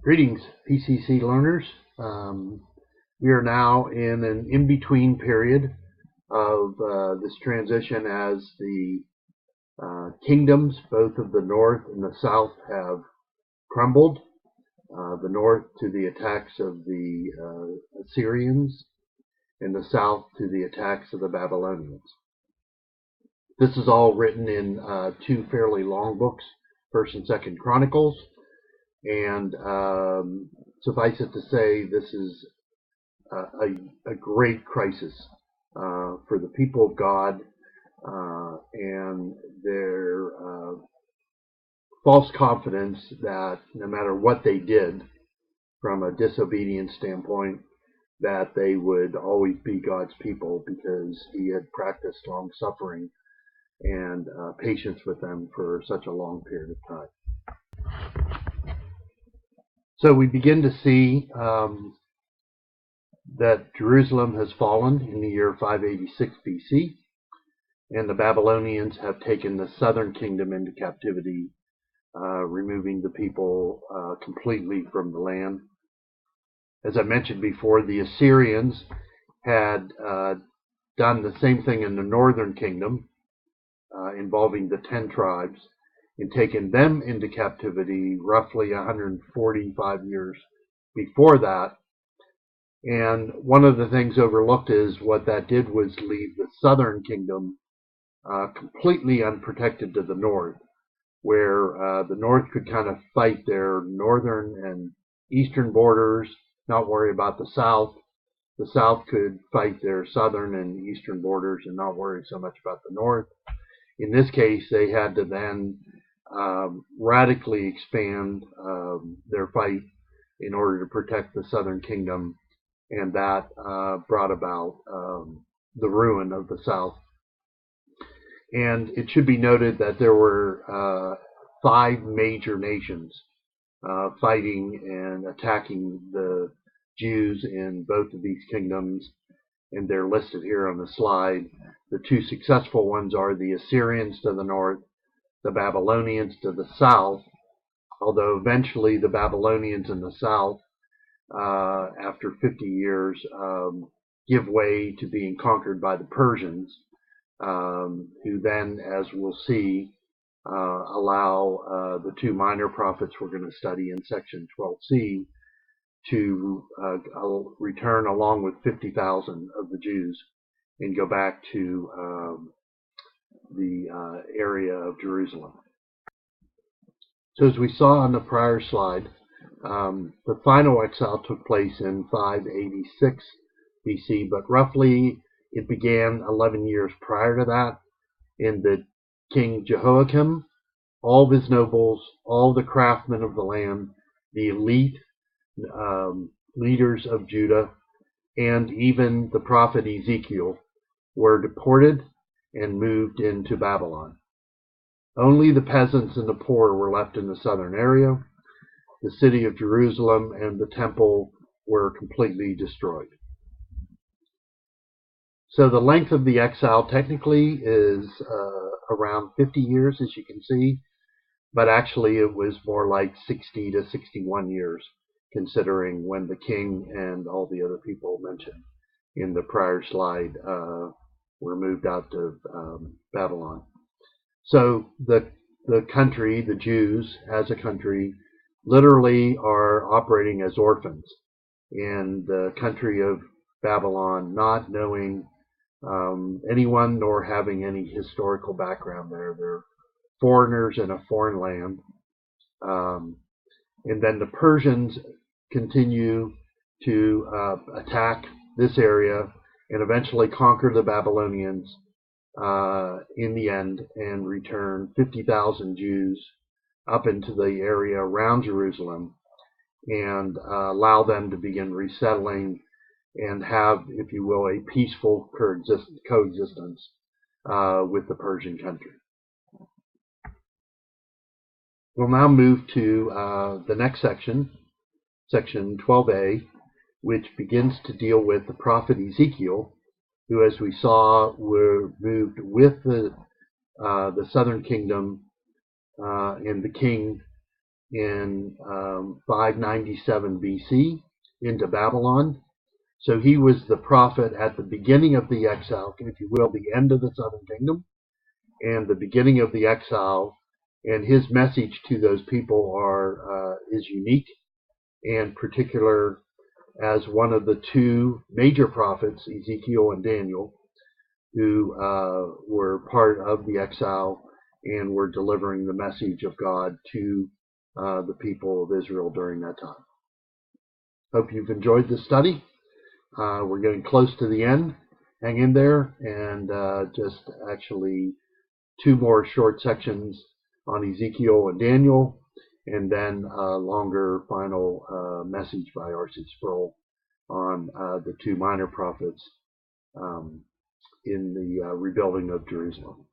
Greetings, PCC learners. We are now in an in-between period of this transition as the kingdoms, both of the north and the south, have crumbled. The north to the attacks of the Assyrians, and the south to the attacks of the Babylonians. This is all written in two fairly long books, 1st and 2nd Chronicles. And suffice it to say, this is a great crisis for the people of God and their false confidence that no matter what they did from a disobedience standpoint, that they would always be God's people because He had practiced long suffering and patience with them for such a long period of time. So we begin to see that Jerusalem has fallen in the year 586 BC, and the Babylonians have taken the southern kingdom into captivity, removing the people completely from the land. As I mentioned before, the Assyrians had done the same thing in the northern kingdom, involving the 10 tribes, and taken them into captivity roughly 145 years before that. And one of the things overlooked is what that did was leave the southern kingdom completely unprotected to the north, where the north could kind of fight their northern and eastern borders, not worry about the south. The south could fight their southern and eastern borders and not worry so much about the north. In this case, they had to then radically expand their fight in order to protect the southern kingdom, and that brought about the ruin of the south. And it should be noted that there were 5 major nations fighting and attacking the Jews in both of these kingdoms, and they're listed here on the slide. The 2 successful ones are the Assyrians to the north, the Babylonians to the south, although eventually the Babylonians in the south, after 50 years, give way to being conquered by the Persians, who then, as we'll see, allow the 2 minor prophets we're going to study in section 12c to return along with 50,000 of the Jews and go back to the area of Jerusalem. So as we saw on the prior slide, the final exile took place in 586 BC, but roughly it began 11 years prior to that, in the King Jehoiakim, all of his nobles, all the craftsmen of the land, the elite leaders of Judah, and even the prophet Ezekiel were deported and moved into Babylon. Only the peasants and the poor were left in the southern area. The city of Jerusalem and the temple were completely destroyed. So the length of the exile technically is around 50 years, as you can see, but actually it was more like 60 to 61 years, considering when the king and all the other people mentioned in the prior slide were moved out of Babylon. So the country, the Jews as a country, literally are operating as orphans in the country of Babylon, not knowing anyone nor having any historical background there. They're foreigners in a foreign land. And then the Persians continue to attack this area and eventually conquer the Babylonians in the end, and return 50,000 Jews up into the area around Jerusalem and allow them to begin resettling and have, if you will, a peaceful coexistence with the Persian country. We'll now move to the next section, section 12a, which begins to deal with the prophet Ezekiel, who, as we saw, were moved with the southern kingdom and the king in 597 BC into Babylon. So he was the prophet at the beginning of the exile, if you will, the end of the southern kingdom and the beginning of the exile. And his message to those people is unique and particular as one of the two major prophets, Ezekiel and Daniel, who were part of the exile and were delivering the message of God to the people of Israel during that time. Hope you've enjoyed this study. We're getting close to the end. Hang in there, and just actually 2 more short sections on Ezekiel and Daniel, and then a longer final message by R.C. Sproul on the 2 minor prophets in the rebuilding of Jerusalem.